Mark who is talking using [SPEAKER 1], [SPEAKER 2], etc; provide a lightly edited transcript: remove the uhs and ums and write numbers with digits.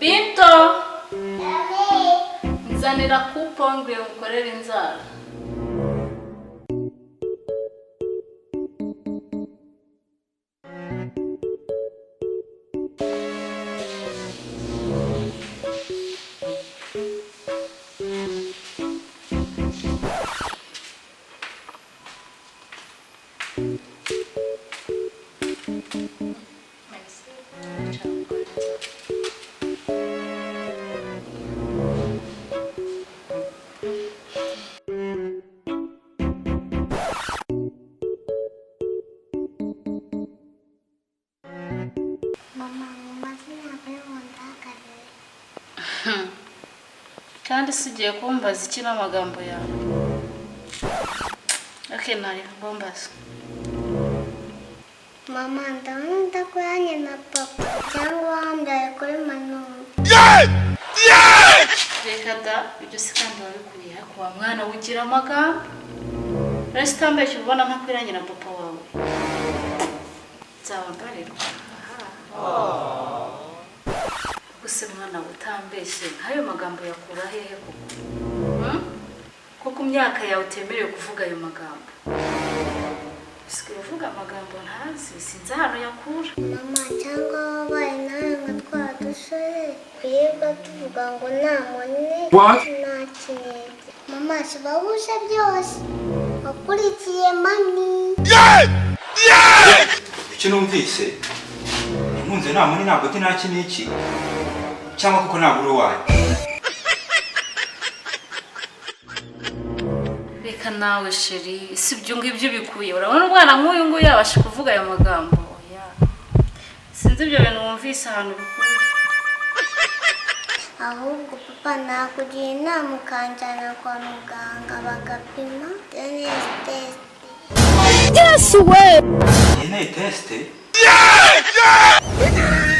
[SPEAKER 1] Binto! Nzanira kupongwe ukorera inzara. Kandi sigiye kumbaza iki n'amagambo yawe. Okay, nari bombaza.
[SPEAKER 2] Mama, ndabona kuranye na papa cyangwa wambaye kuri Manira.
[SPEAKER 1] Reka da, ibyo si kandi wabikuriye kuwa mwana ugira amagambo. Resta mbeshye ubona nka kwiranye na papa wawe. Nzabambarirwa. Gusa mwana utambeshye nkayo magambo yakura hehe koko? Kuko myaka yawe utemerewe kuvuga ayo magambo. Usigaye uvuga amagambo ntazi sinzi hano yakura.
[SPEAKER 2] Mama, cyangwa wabaye nawe nka twa dusore kwiga tuvuga ngo nta mone nta kinege. Mama, sibabusha byose wakurikiye mani.
[SPEAKER 3] Icyo numvise impunze nta mone ntabwo nta kiniki cyangwa kuko ntabwo wayo.
[SPEAKER 1] Reka nawe sheri si byo ngibyo bikuye. Urabona umwana nk'uyu nguyu yabasha kuvuga ayo magambo. Sinzi ibyo bintu wumvise ahantu bikuye.
[SPEAKER 2] Ahubwo papa nakugira inama ukanjyana kwa muganga bagapima test.
[SPEAKER 4] Yes, way!
[SPEAKER 3] DNA test? Yeah!